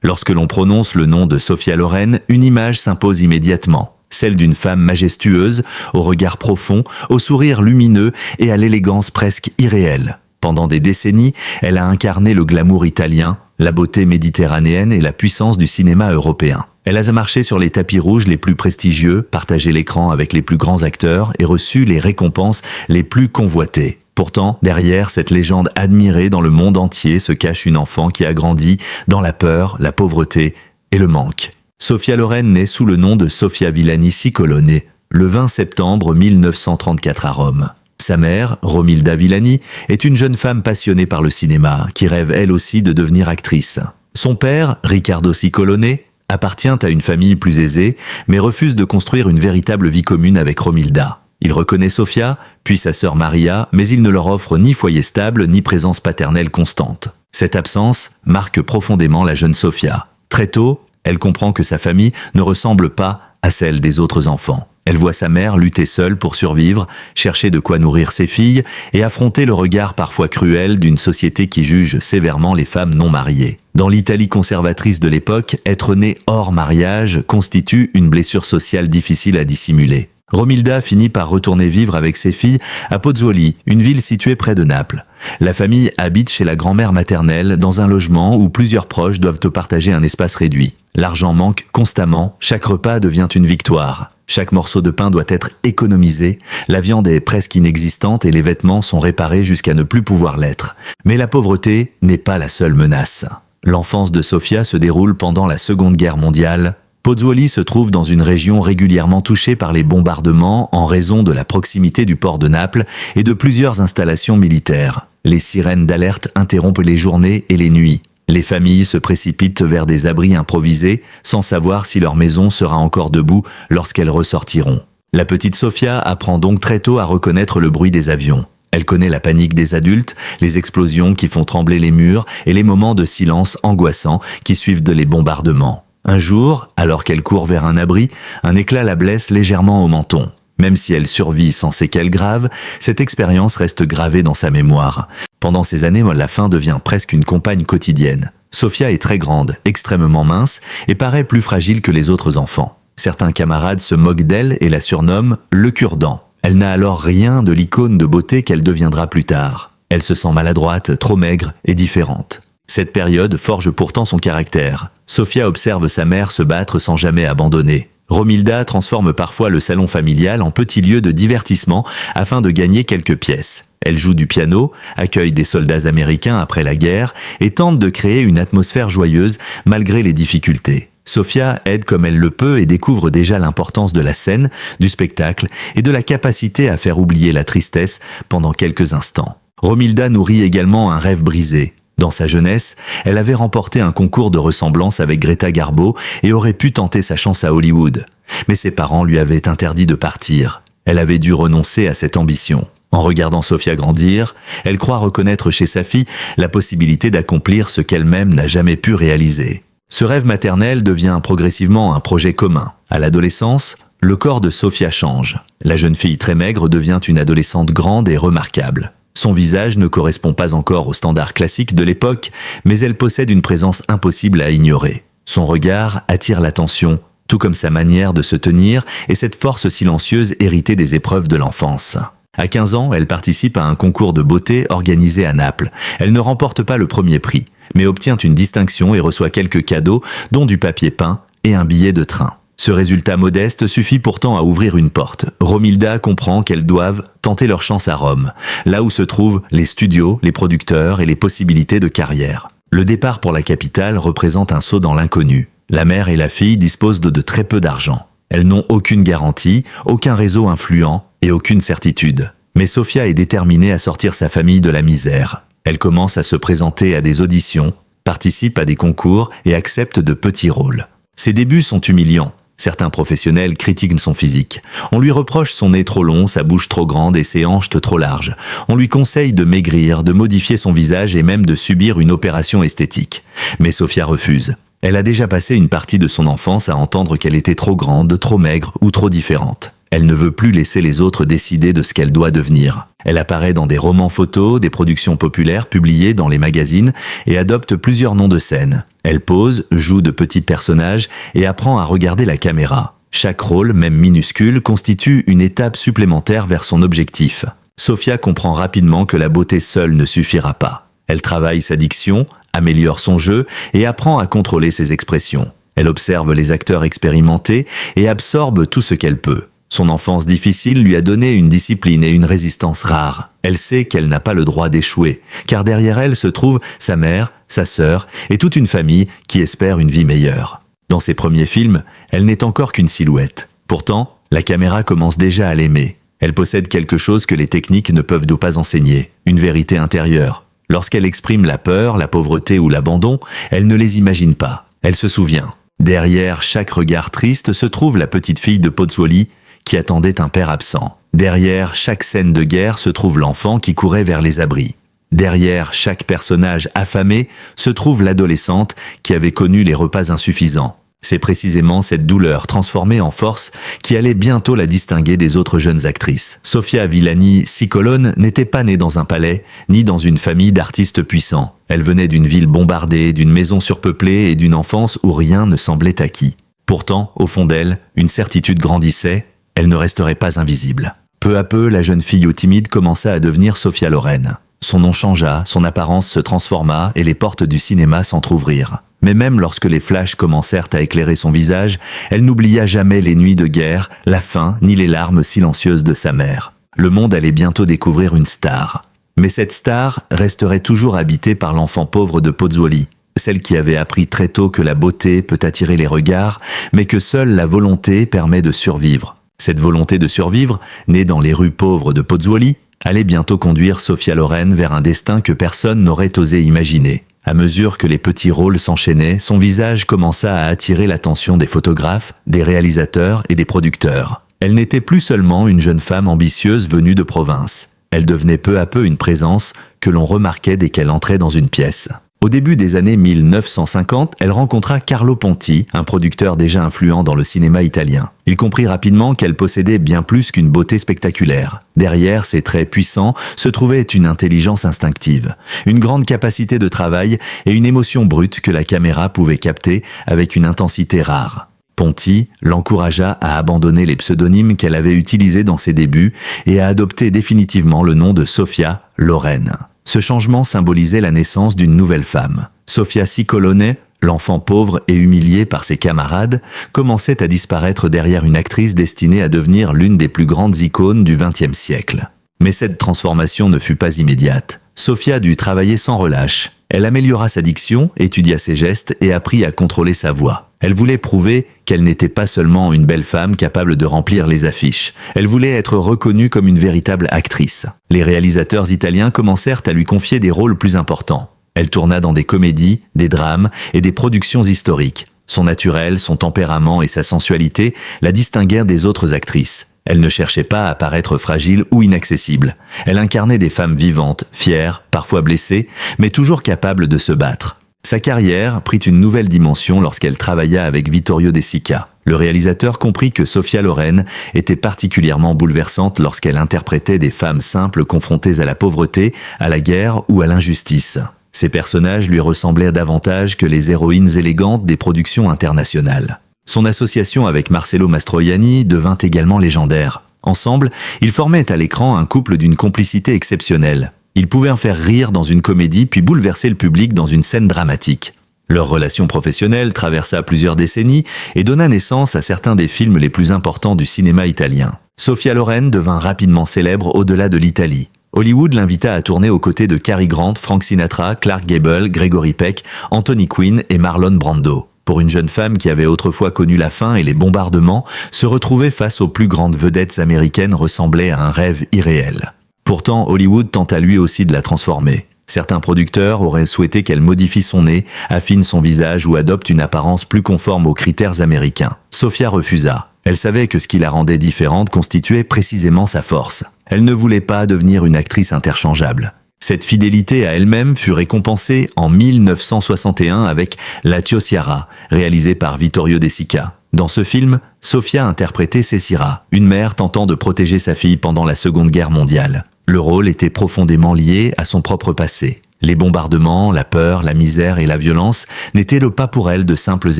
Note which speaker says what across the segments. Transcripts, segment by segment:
Speaker 1: Lorsque l'on prononce le nom de Sophia Loren, une image s'impose immédiatement. Celle d'une femme majestueuse, au regard profond, au sourire lumineux et à l'élégance presque irréelle. Pendant des décennies, elle a incarné le glamour italien, la beauté méditerranéenne et la puissance du cinéma européen. Elle a marché sur les tapis rouges les plus prestigieux, partagé l'écran avec les plus grands acteurs et reçu les récompenses les plus convoitées. Pourtant, derrière cette légende admirée dans le monde entier se cache une enfant qui a grandi dans la peur, la pauvreté et le manque. Sophia Loren naît sous le nom de Sofia Villani Cicolone, le 20 septembre 1934 à Rome. Sa mère, Romilda Villani, est une jeune femme passionnée par le cinéma, qui rêve elle aussi de devenir actrice. Son père, Riccardo Cicolone, appartient à une famille plus aisée, mais refuse de construire une véritable vie commune avec Romilda. Il reconnaît Sofia, puis sa sœur Maria, mais il ne leur offre ni foyer stable, ni présence paternelle constante. Cette absence marque profondément la jeune Sofia. Très tôt, elle comprend que sa famille ne ressemble pas à celle des autres enfants. Elle voit sa mère lutter seule pour survivre, chercher de quoi nourrir ses filles et affronter le regard parfois cruel d'une société qui juge sévèrement les femmes non mariées. Dans l'Italie conservatrice de l'époque, être né hors mariage constitue une blessure sociale difficile à dissimuler. Romilda finit par retourner vivre avec ses filles à Pozzuoli, une ville située près de Naples. La famille habite chez la grand-mère maternelle dans un logement où plusieurs proches doivent partager un espace réduit. L'argent manque constamment, chaque repas devient une victoire. Chaque morceau de pain doit être économisé, la viande est presque inexistante et les vêtements sont réparés jusqu'à ne plus pouvoir l'être. Mais la pauvreté n'est pas la seule menace. L'enfance de Sofia se déroule pendant la Seconde Guerre mondiale. Pozzuoli se trouve dans une région régulièrement touchée par les bombardements en raison de la proximité du port de Naples et de plusieurs installations militaires. Les sirènes d'alerte interrompent les journées et les nuits. Les familles se précipitent vers des abris improvisés sans savoir si leur maison sera encore debout lorsqu'elles ressortiront. La petite Sofia apprend donc très tôt à reconnaître le bruit des avions. Elle connaît la panique des adultes, les explosions qui font trembler les murs et les moments de silence angoissants qui suivent les bombardements. Un jour, alors qu'elle court vers un abri, un éclat la blesse légèrement au menton. Même si elle survit sans séquelles graves, cette expérience reste gravée dans sa mémoire. Pendant ces années, la faim devient presque une compagne quotidienne. Sofia est très grande, extrêmement mince et paraît plus fragile que les autres enfants. Certains camarades se moquent d'elle et la surnomment « le cure-dent ». Elle n'a alors rien de l'icône de beauté qu'elle deviendra plus tard. Elle se sent maladroite, trop maigre et différente. Cette période forge pourtant son caractère. Sofia observe sa mère se battre sans jamais abandonner. Romilda transforme parfois le salon familial en petit lieu de divertissement afin de gagner quelques pièces. Elle joue du piano, accueille des soldats américains après la guerre et tente de créer une atmosphère joyeuse malgré les difficultés. Sofia aide comme elle le peut et découvre déjà l'importance de la scène, du spectacle et de la capacité à faire oublier la tristesse pendant quelques instants. Romilda nourrit également un rêve brisé. Dans sa jeunesse, elle avait remporté un concours de ressemblance avec Greta Garbo et aurait pu tenter sa chance à Hollywood. Mais ses parents lui avaient interdit de partir. Elle avait dû renoncer à cette ambition. En regardant Sofia grandir, elle croit reconnaître chez sa fille la possibilité d'accomplir ce qu'elle-même n'a jamais pu réaliser. Ce rêve maternel devient progressivement un projet commun. À l'adolescence, le corps de Sofia change. La jeune fille très maigre devient une adolescente grande et remarquable. Son visage ne correspond pas encore aux standards classiques de l'époque, mais elle possède une présence impossible à ignorer. Son regard attire l'attention, tout comme sa manière de se tenir et cette force silencieuse héritée des épreuves de l'enfance. À 15 ans, elle participe à un concours de beauté organisé à Naples. Elle ne remporte pas le premier prix, mais obtient une distinction et reçoit quelques cadeaux, dont du papier peint et un billet de train. Ce résultat modeste suffit pourtant à ouvrir une porte. Romilda comprend qu'elles doivent tenter leur chance à Rome, là où se trouvent les studios, les producteurs et les possibilités de carrière. Le départ pour la capitale représente un saut dans l'inconnu. La mère et la fille disposent de très peu d'argent. Elles n'ont aucune garantie, aucun réseau influent et aucune certitude. Mais Sofia est déterminée à sortir sa famille de la misère. Elle commence à se présenter à des auditions, participe à des concours et accepte de petits rôles. Ses débuts sont humiliants. Certains professionnels critiquent son physique. On lui reproche son nez trop long, sa bouche trop grande et ses hanches trop larges. On lui conseille de maigrir, de modifier son visage et même de subir une opération esthétique. Mais Sofia refuse. Elle a déjà passé une partie de son enfance à entendre qu'elle était trop grande, trop maigre ou trop différente. Elle ne veut plus laisser les autres décider de ce qu'elle doit devenir. Elle apparaît dans des romans photos, des productions populaires publiées dans les magazines et adopte plusieurs noms de scène. Elle pose, joue de petits personnages et apprend à regarder la caméra. Chaque rôle, même minuscule, constitue une étape supplémentaire vers son objectif. Sofia comprend rapidement que la beauté seule ne suffira pas. Elle travaille sa diction, améliore son jeu et apprend à contrôler ses expressions. Elle observe les acteurs expérimentés et absorbe tout ce qu'elle peut. Son enfance difficile lui a donné une discipline et une résistance rares. Elle sait qu'elle n'a pas le droit d'échouer, car derrière elle se trouvent sa mère, sa sœur et toute une famille qui espère une vie meilleure. Dans ses premiers films, elle n'est encore qu'une silhouette. Pourtant, la caméra commence déjà à l'aimer. Elle possède quelque chose que les techniques ne peuvent pas enseigner, une vérité intérieure. Lorsqu'elle exprime la peur, la pauvreté ou l'abandon, elle ne les imagine pas. Elle se souvient. Derrière chaque regard triste se trouve la petite fille de Pozzuoli qui attendait un père absent. Derrière chaque scène de guerre se trouve l'enfant qui courait vers les abris. Derrière chaque personnage affamé se trouve l'adolescente qui avait connu les repas insuffisants. C'est précisément cette douleur transformée en force qui allait bientôt la distinguer des autres jeunes actrices. Sofia Villani Cicolone n'était pas née dans un palais, ni dans une famille d'artistes puissants. Elle venait d'une ville bombardée, d'une maison surpeuplée et d'une enfance où rien ne semblait acquis. Pourtant, au fond d'elle, une certitude grandissait, elle ne resterait pas invisible. Peu à peu, la jeune fille timide commença à devenir Sophia Loren. Son nom changea, son apparence se transforma et les portes du cinéma s'entr'ouvrirent. Mais même lorsque les flashs commencèrent à éclairer son visage, elle n'oublia jamais les nuits de guerre, la faim, ni les larmes silencieuses de sa mère. Le monde allait bientôt découvrir une star. Mais cette star resterait toujours habitée par l'enfant pauvre de Pozzuoli, celle qui avait appris très tôt que la beauté peut attirer les regards, mais que seule la volonté permet de survivre. Cette volonté de survivre, née dans les rues pauvres de Pozzuoli, allait bientôt conduire Sophia Loren vers un destin que personne n'aurait osé imaginer. À mesure que les petits rôles s'enchaînaient, son visage commença à attirer l'attention des photographes, des réalisateurs et des producteurs. Elle n'était plus seulement une jeune femme ambitieuse venue de province. Elle devenait peu à peu une présence que l'on remarquait dès qu'elle entrait dans une pièce. Au début des années 1950, elle rencontra Carlo Ponti, un producteur déjà influent dans le cinéma italien. Il comprit rapidement qu'elle possédait bien plus qu'une beauté spectaculaire. Derrière ses traits puissants se trouvait une intelligence instinctive, une grande capacité de travail et une émotion brute que la caméra pouvait capter avec une intensité rare. Ponti l'encouragea à abandonner les pseudonymes qu'elle avait utilisés dans ses débuts et à adopter définitivement le nom de Sophia Loren. Ce changement symbolisait la naissance d'une nouvelle femme. Sofia Cicolone, l'enfant pauvre et humilié par ses camarades, commençait à disparaître derrière une actrice destinée à devenir l'une des plus grandes icônes du XXe siècle. Mais cette transformation ne fut pas immédiate. Sofia dut travailler sans relâche. Elle améliora sa diction, étudia ses gestes et apprit à contrôler sa voix. Elle voulait prouver qu'elle n'était pas seulement une belle femme capable de remplir les affiches. Elle voulait être reconnue comme une véritable actrice. Les réalisateurs italiens commencèrent à lui confier des rôles plus importants. Elle tourna dans des comédies, des drames et des productions historiques. Son naturel, son tempérament et sa sensualité la distinguèrent des autres actrices. Elle ne cherchait pas à paraître fragile ou inaccessible. Elle incarnait des femmes vivantes, fières, parfois blessées, mais toujours capables de se battre. Sa carrière prit une nouvelle dimension lorsqu'elle travailla avec Vittorio De Sica. Le réalisateur comprit que Sophia Loren était particulièrement bouleversante lorsqu'elle interprétait des femmes simples confrontées à la pauvreté, à la guerre ou à l'injustice. Ces personnages lui ressemblaient davantage que les héroïnes élégantes des productions internationales. Son association avec Marcello Mastroianni devint également légendaire. Ensemble, ils formaient à l'écran un couple d'une complicité exceptionnelle. Ils pouvaient en faire rire dans une comédie puis bouleverser le public dans une scène dramatique. Leur relation professionnelle traversa plusieurs décennies et donna naissance à certains des films les plus importants du cinéma italien. Sophia Loren devint rapidement célèbre au-delà de l'Italie. Hollywood l'invita à tourner aux côtés de Cary Grant, Frank Sinatra, Clark Gable, Gregory Peck, Anthony Quinn et Marlon Brando. Pour une jeune femme qui avait autrefois connu la faim et les bombardements, se retrouver face aux plus grandes vedettes américaines ressemblait à un rêve irréel. Pourtant, Hollywood tenta lui aussi de la transformer. Certains producteurs auraient souhaité qu'elle modifie son nez, affine son visage ou adopte une apparence plus conforme aux critères américains. Sophia refusa. Elle savait que ce qui la rendait différente constituait précisément sa force. Elle ne voulait pas devenir une actrice interchangeable. Cette fidélité à elle-même fut récompensée en 1961 avec La Ciociara, réalisée par Vittorio De Sica. Dans ce film, Sofia interprétait Cécira, une mère tentant de protéger sa fille pendant la Seconde Guerre mondiale. Le rôle était profondément lié à son propre passé. Les bombardements, la peur, la misère et la violence n'étaient pas pour elle de simples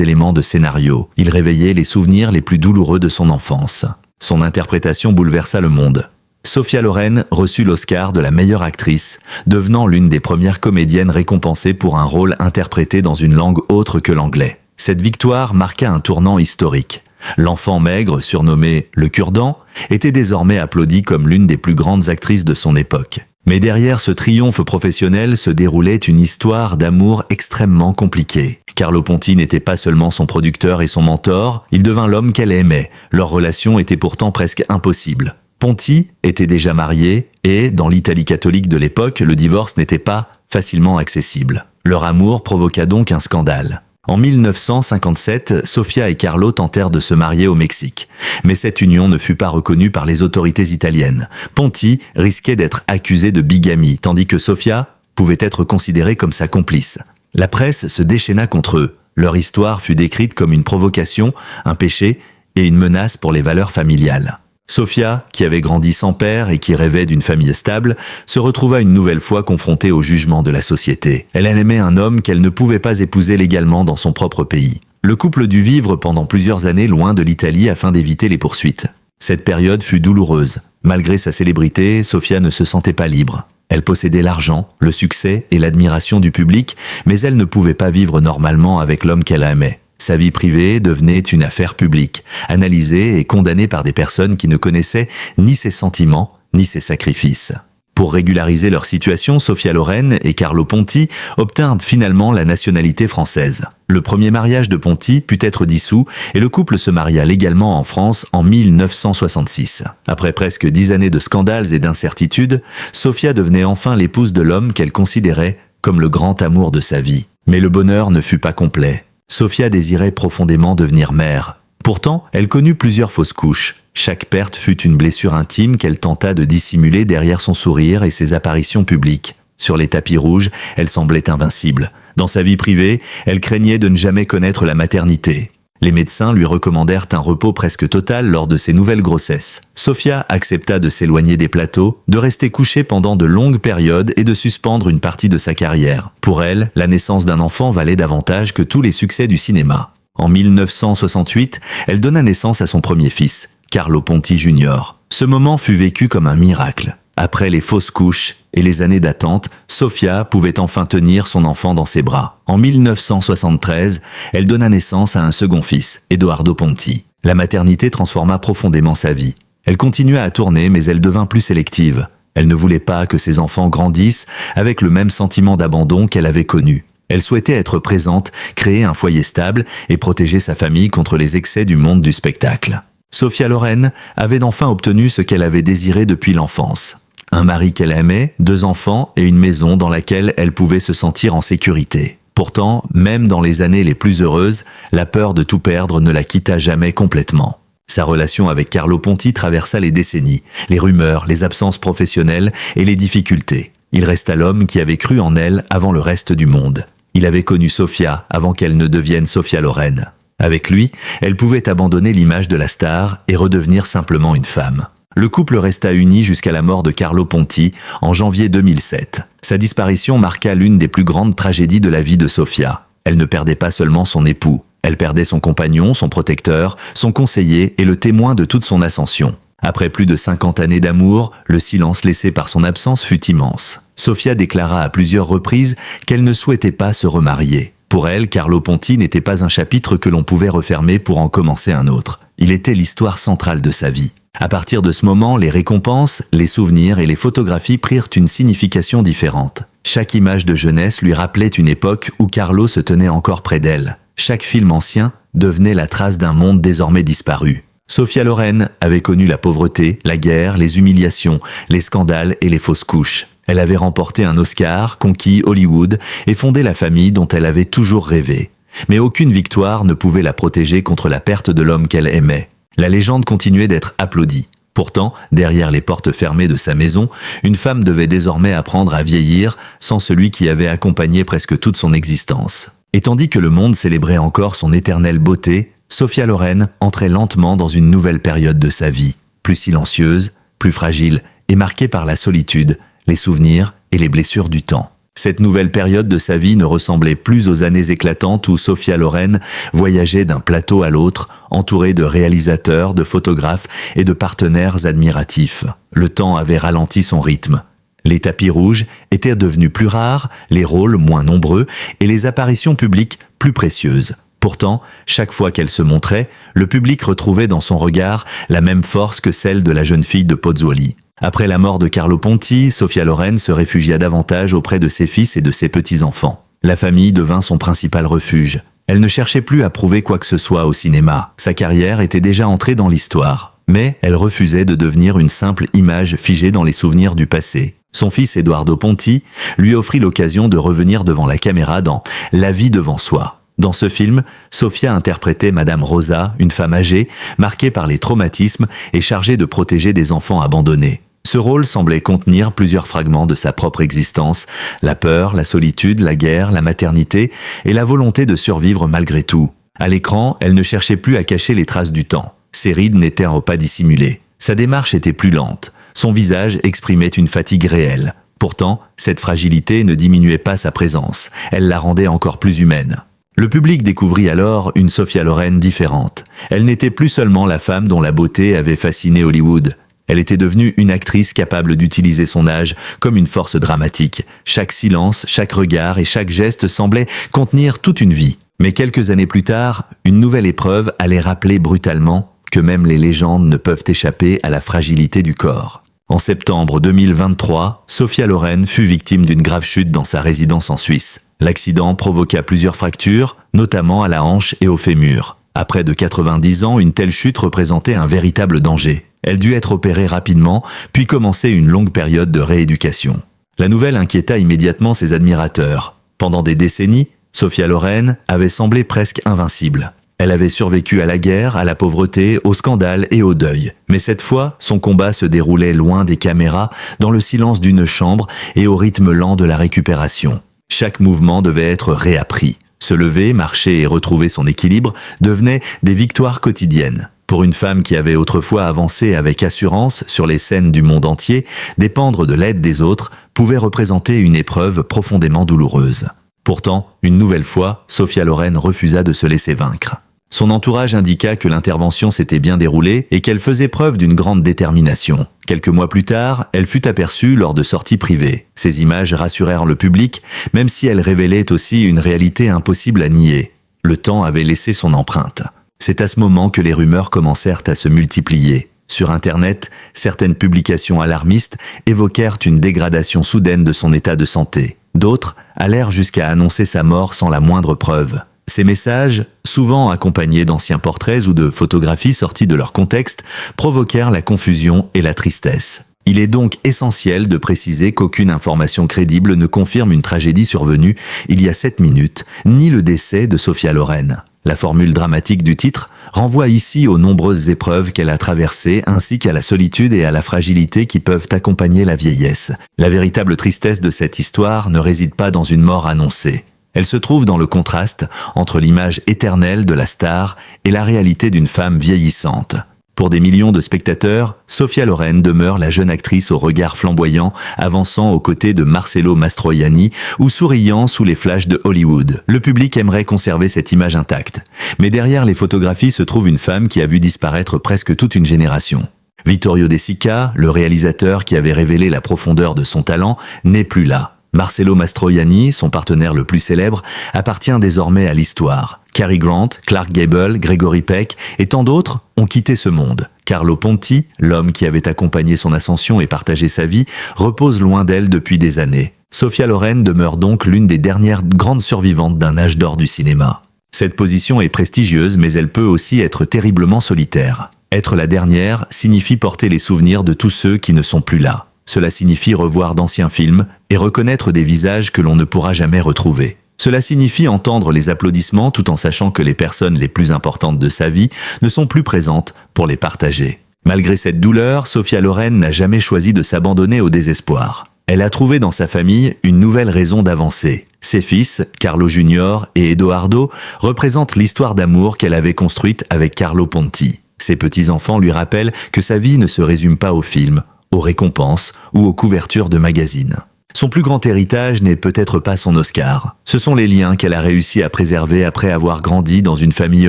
Speaker 1: éléments de scénario. Ils réveillaient les souvenirs les plus douloureux de son enfance. Son interprétation bouleversa le monde. Sophia Loren reçut l'Oscar de la meilleure actrice, devenant l'une des premières comédiennes récompensées pour un rôle interprété dans une langue autre que l'anglais. Cette victoire marqua un tournant historique. L'enfant maigre, surnommé le Cure-dent, était désormais applaudi comme l'une des plus grandes actrices de son époque. Mais derrière ce triomphe professionnel se déroulait une histoire d'amour extrêmement compliquée. Carlo Ponti n'était pas seulement son producteur et son mentor, il devint l'homme qu'elle aimait. Leur relation était pourtant presque impossible. Ponti était déjà marié et, dans l'Italie catholique de l'époque, le divorce n'était pas facilement accessible. Leur amour provoqua donc un scandale. En 1957, Sofia et Carlo tentèrent de se marier au Mexique. Mais cette union ne fut pas reconnue par les autorités italiennes. Ponti risquait d'être accusé de bigamie, tandis que Sofia pouvait être considérée comme sa complice. La presse se déchaîna contre eux. Leur histoire fut décrite comme une provocation, un péché et une menace pour les valeurs familiales. Sofia, qui avait grandi sans père et qui rêvait d'une famille stable, se retrouva une nouvelle fois confrontée au jugement de la société. Elle aimait un homme qu'elle ne pouvait pas épouser légalement dans son propre pays. Le couple dut vivre pendant plusieurs années loin de l'Italie afin d'éviter les poursuites. Cette période fut douloureuse. Malgré sa célébrité, Sofia ne se sentait pas libre. Elle possédait l'argent, le succès et l'admiration du public, mais elle ne pouvait pas vivre normalement avec l'homme qu'elle aimait. Sa vie privée devenait une affaire publique, analysée et condamnée par des personnes qui ne connaissaient ni ses sentiments, ni ses sacrifices. Pour régulariser leur situation, Sophia Loren et Carlo Ponti obtinrent finalement la nationalité française. Le premier mariage de Ponti put être dissous et le couple se maria légalement en France en 1966. Après presque 10 années de scandales et d'incertitudes, Sophia devenait enfin l'épouse de l'homme qu'elle considérait comme le grand amour de sa vie. Mais le bonheur ne fut pas complet. Sofia désirait profondément devenir mère. Pourtant, elle connut plusieurs fausses couches. Chaque perte fut une blessure intime qu'elle tenta de dissimuler derrière son sourire et ses apparitions publiques. Sur les tapis rouges, elle semblait invincible. Dans sa vie privée, elle craignait de ne jamais connaître la maternité. Les médecins lui recommandèrent un repos presque total lors de ses nouvelles grossesses. Sofia accepta de s'éloigner des plateaux, de rester couchée pendant de longues périodes et de suspendre une partie de sa carrière. Pour elle, la naissance d'un enfant valait davantage que tous les succès du cinéma. En 1968, elle donna naissance à son premier fils, Carlo Ponti Jr. Ce moment fut vécu comme un miracle. Après les fausses couches et les années d'attente, Sofia pouvait enfin tenir son enfant dans ses bras. En 1973, elle donna naissance à un second fils, Edoardo Ponti. La maternité transforma profondément sa vie. Elle continua à tourner, mais elle devint plus sélective. Elle ne voulait pas que ses enfants grandissent avec le même sentiment d'abandon qu'elle avait connu. Elle souhaitait être présente, créer un foyer stable et protéger sa famille contre les excès du monde du spectacle. Sophia Loren avait enfin obtenu ce qu'elle avait désiré depuis l'enfance. Un mari qu'elle aimait, 2 enfants et une maison dans laquelle elle pouvait se sentir en sécurité. Pourtant, même dans les années les plus heureuses, la peur de tout perdre ne la quitta jamais complètement. Sa relation avec Carlo Ponti traversa les décennies, les rumeurs, les absences professionnelles et les difficultés. Il resta l'homme qui avait cru en elle avant le reste du monde. Il avait connu Sofia avant qu'elle ne devienne Sophia Loren. Avec lui, elle pouvait abandonner l'image de la star et redevenir simplement une femme. Le couple resta uni jusqu'à la mort de Carlo Ponti en janvier 2007. Sa disparition marqua l'une des plus grandes tragédies de la vie de Sofia. Elle ne perdait pas seulement son époux, elle perdait son compagnon, son protecteur, son conseiller et le témoin de toute son ascension. Après plus de 50 années d'amour, le silence laissé par son absence fut immense. Sofia déclara à plusieurs reprises qu'elle ne souhaitait pas se remarier. Pour elle, Carlo Ponti n'était pas un chapitre que l'on pouvait refermer pour en commencer un autre. Il était l'histoire centrale de sa vie. À partir de ce moment, les récompenses, les souvenirs et les photographies prirent une signification différente. Chaque image de jeunesse lui rappelait une époque où Carlo se tenait encore près d'elle. Chaque film ancien devenait la trace d'un monde désormais disparu. Sophia Loren avait connu la pauvreté, la guerre, les humiliations, les scandales et les fausses couches. Elle avait remporté un Oscar, conquis Hollywood et fondé la famille dont elle avait toujours rêvé. Mais aucune victoire ne pouvait la protéger contre la perte de l'homme qu'elle aimait. La légende continuait d'être applaudie. Pourtant, derrière les portes fermées de sa maison, une femme devait désormais apprendre à vieillir sans celui qui avait accompagné presque toute son existence. Et tandis que le monde célébrait encore son éternelle beauté, Sophia Loren entrait lentement dans une nouvelle période de sa vie, plus silencieuse, plus fragile et marquée par la solitude, les souvenirs et les blessures du temps. Cette nouvelle période de sa vie ne ressemblait plus aux années éclatantes où Sophia Loren voyageait d'un plateau à l'autre, entourée de réalisateurs, de photographes et de partenaires admiratifs. Le temps avait ralenti son rythme. Les tapis rouges étaient devenus plus rares, les rôles moins nombreux et les apparitions publiques plus précieuses. Pourtant, chaque fois qu'elle se montrait, le public retrouvait dans son regard la même force que celle de la jeune fille de Pozzuoli. Après la mort de Carlo Ponti, Sophia Loren se réfugia davantage auprès de ses fils et de ses petits-enfants. La famille devint son principal refuge. Elle ne cherchait plus à prouver quoi que ce soit au cinéma. Sa carrière était déjà entrée dans l'histoire. Mais elle refusait de devenir une simple image figée dans les souvenirs du passé. Son fils Eduardo Ponti lui offrit l'occasion de revenir devant la caméra dans « La vie devant soi ». Dans ce film, Sophia interprétait Madame Rosa, une femme âgée, marquée par les traumatismes et chargée de protéger des enfants abandonnés. Ce rôle semblait contenir plusieurs fragments de sa propre existence, la peur, la solitude, la guerre, la maternité et la volonté de survivre malgré tout. À l'écran, elle ne cherchait plus à cacher les traces du temps. Ses rides n'étaient pas dissimulées. Sa démarche était plus lente. Son visage exprimait une fatigue réelle. Pourtant, cette fragilité ne diminuait pas sa présence. Elle la rendait encore plus humaine. Le public découvrit alors une Sophia Loren différente. Elle n'était plus seulement la femme dont la beauté avait fasciné Hollywood. Elle était devenue une actrice capable d'utiliser son âge comme une force dramatique. Chaque silence, chaque regard et chaque geste semblaient contenir toute une vie. Mais quelques années plus tard, une nouvelle épreuve allait rappeler brutalement que même les légendes ne peuvent échapper à la fragilité du corps. En septembre 2023, Sophia Loren fut victime d'une grave chute dans sa résidence en Suisse. L'accident provoqua plusieurs fractures, notamment à la hanche et au fémur. À près de 90 ans, une telle chute représentait un véritable danger. Elle dut être opérée rapidement, puis commencer une longue période de rééducation. La nouvelle inquiéta immédiatement ses admirateurs. Pendant des décennies, Sophia Loren avait semblé presque invincible. Elle avait survécu à la guerre, à la pauvreté, au scandale et au deuil. Mais cette fois, son combat se déroulait loin des caméras, dans le silence d'une chambre et au rythme lent de la récupération. Chaque mouvement devait être réappris. Se lever, marcher et retrouver son équilibre devenaient des victoires quotidiennes. Pour une femme qui avait autrefois avancé avec assurance sur les scènes du monde entier, dépendre de l'aide des autres pouvait représenter une épreuve profondément douloureuse. Pourtant, une nouvelle fois, Sophia Loren refusa de se laisser vaincre. Son entourage indiqua que l'intervention s'était bien déroulée et qu'elle faisait preuve d'une grande détermination. Quelques mois plus tard, elle fut aperçue lors de sorties privées. Ces images rassurèrent le public, même si elles révélaient aussi une réalité impossible à nier. Le temps avait laissé son empreinte. C'est à ce moment que les rumeurs commencèrent à se multiplier. Sur Internet, certaines publications alarmistes évoquèrent une dégradation soudaine de son état de santé. D'autres allèrent jusqu'à annoncer sa mort sans la moindre preuve. Ces messages, souvent accompagnés d'anciens portraits ou de photographies sorties de leur contexte, provoquèrent la confusion et la tristesse. Il est donc essentiel de préciser qu'aucune information crédible ne confirme une tragédie survenue il y a 7 minutes, ni le décès de Sophia Loren. La formule dramatique du titre renvoie ici aux nombreuses épreuves qu'elle a traversées ainsi qu'à la solitude et à la fragilité qui peuvent accompagner la vieillesse. La véritable tristesse de cette histoire ne réside pas dans une mort annoncée. Elle se trouve dans le contraste entre l'image éternelle de la star et la réalité d'une femme vieillissante. Pour des millions de spectateurs, Sophia Loren demeure la jeune actrice au regard flamboyant, avançant aux côtés de Marcello Mastroianni ou souriant sous les flashs de Hollywood. Le public aimerait conserver cette image intacte. Mais derrière les photographies se trouve une femme qui a vu disparaître presque toute une génération. Vittorio De Sica, le réalisateur qui avait révélé la profondeur de son talent, n'est plus là. Marcello Mastroianni, son partenaire le plus célèbre, appartient désormais à l'histoire. Cary Grant, Clark Gable, Gregory Peck et tant d'autres ont quitté ce monde. Carlo Ponti, l'homme qui avait accompagné son ascension et partagé sa vie, repose loin d'elle depuis des années. Sophia Loren demeure donc l'une des dernières grandes survivantes d'un âge d'or du cinéma. Cette position est prestigieuse, mais elle peut aussi être terriblement solitaire. Être la dernière signifie porter les souvenirs de tous ceux qui ne sont plus là. Cela signifie revoir d'anciens films et reconnaître des visages que l'on ne pourra jamais retrouver. Cela signifie entendre les applaudissements tout en sachant que les personnes les plus importantes de sa vie ne sont plus présentes pour les partager. Malgré cette douleur, Sophia Loren n'a jamais choisi de s'abandonner au désespoir. Elle a trouvé dans sa famille une nouvelle raison d'avancer. Ses fils, Carlo Junior et Edoardo, représentent l'histoire d'amour qu'elle avait construite avec Carlo Ponti. Ses petits-enfants lui rappellent que sa vie ne se résume pas aux films, aux récompenses ou aux couvertures de magazines. Son plus grand héritage n'est peut-être pas son Oscar. Ce sont les liens qu'elle a réussi à préserver après avoir grandi dans une famille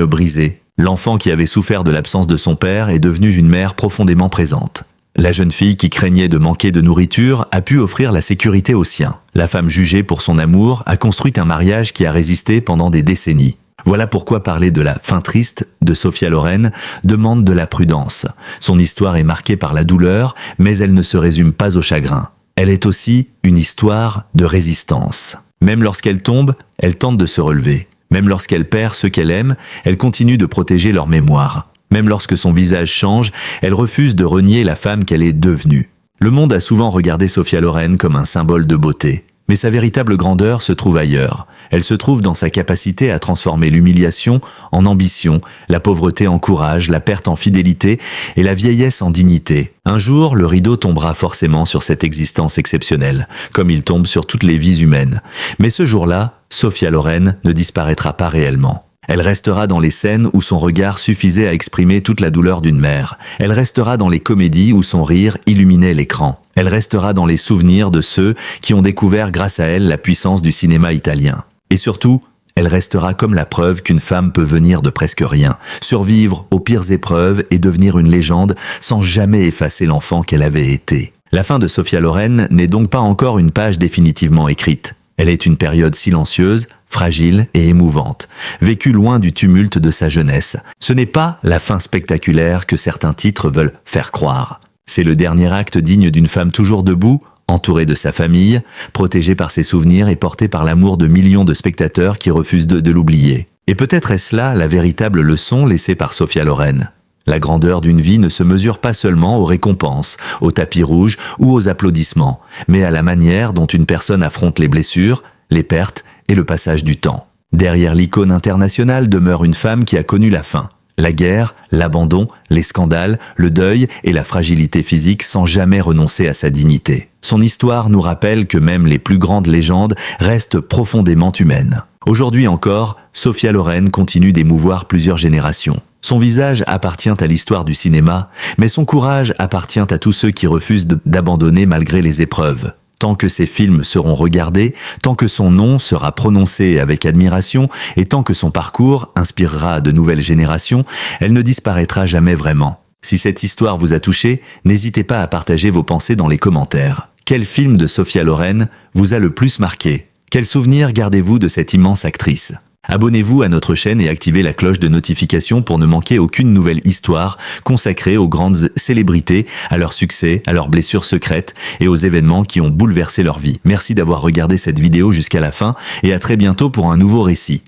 Speaker 1: brisée. L'enfant qui avait souffert de l'absence de son père est devenu une mère profondément présente. La jeune fille qui craignait de manquer de nourriture a pu offrir la sécurité aux siens. La femme jugée pour son amour a construit un mariage qui a résisté pendant des décennies. Voilà pourquoi parler de la fin triste de Sophia Loren demande de la prudence. Son histoire est marquée par la douleur, mais elle ne se résume pas au chagrin. Elle est aussi une histoire de résistance. Même lorsqu'elle tombe, elle tente de se relever. Même lorsqu'elle perd ceux qu'elle aime, elle continue de protéger leur mémoire. Même lorsque son visage change, elle refuse de renier la femme qu'elle est devenue. Le monde a souvent regardé Sophia Loren comme un symbole de beauté. Mais sa véritable grandeur se trouve ailleurs. Elle se trouve dans sa capacité à transformer l'humiliation en ambition, la pauvreté en courage, la perte en fidélité et la vieillesse en dignité. Un jour, le rideau tombera forcément sur cette existence exceptionnelle, comme il tombe sur toutes les vies humaines. Mais ce jour-là, Sophia Loren ne disparaîtra pas réellement. Elle restera dans les scènes où son regard suffisait à exprimer toute la douleur d'une mère. Elle restera dans les comédies où son rire illuminait l'écran. Elle restera dans les souvenirs de ceux qui ont découvert grâce à elle la puissance du cinéma italien. Et surtout, elle restera comme la preuve qu'une femme peut venir de presque rien, survivre aux pires épreuves et devenir une légende sans jamais effacer l'enfant qu'elle avait été. La fin de Sophia Loren n'est donc pas encore une page définitivement écrite. Elle est une période silencieuse, fragile et émouvante, vécue loin du tumulte de sa jeunesse. Ce n'est pas la fin spectaculaire que certains titres veulent faire croire. C'est le dernier acte digne d'une femme toujours debout, entourée de sa famille, protégée par ses souvenirs et portée par l'amour de millions de spectateurs qui refusent de l'oublier. Et peut-être est-ce là la véritable leçon laissée par Sophia Loren. La grandeur d'une vie ne se mesure pas seulement aux récompenses, aux tapis rouges ou aux applaudissements, mais à la manière dont une personne affronte les blessures, les pertes et le passage du temps. Derrière l'icône internationale demeure une femme qui a connu la faim, la guerre, l'abandon, les scandales, le deuil et la fragilité physique sans jamais renoncer à sa dignité. Son histoire nous rappelle que même les plus grandes légendes restent profondément humaines. Aujourd'hui encore, Sophia Loren continue d'émouvoir plusieurs générations. Son visage appartient à l'histoire du cinéma, mais son courage appartient à tous ceux qui refusent d'abandonner malgré les épreuves. Tant que ses films seront regardés, tant que son nom sera prononcé avec admiration et tant que son parcours inspirera de nouvelles générations, elle ne disparaîtra jamais vraiment. Si cette histoire vous a touché, n'hésitez pas à partager vos pensées dans les commentaires. Quel film de Sophia Loren vous a le plus marqué ? Quel souvenir gardez-vous de cette immense actrice ? Abonnez-vous à notre chaîne et activez la cloche de notification pour ne manquer aucune nouvelle histoire consacrée aux grandes célébrités, à leurs succès, à leurs blessures secrètes et aux événements qui ont bouleversé leur vie. Merci d'avoir regardé cette vidéo jusqu'à la fin et à très bientôt pour un nouveau récit.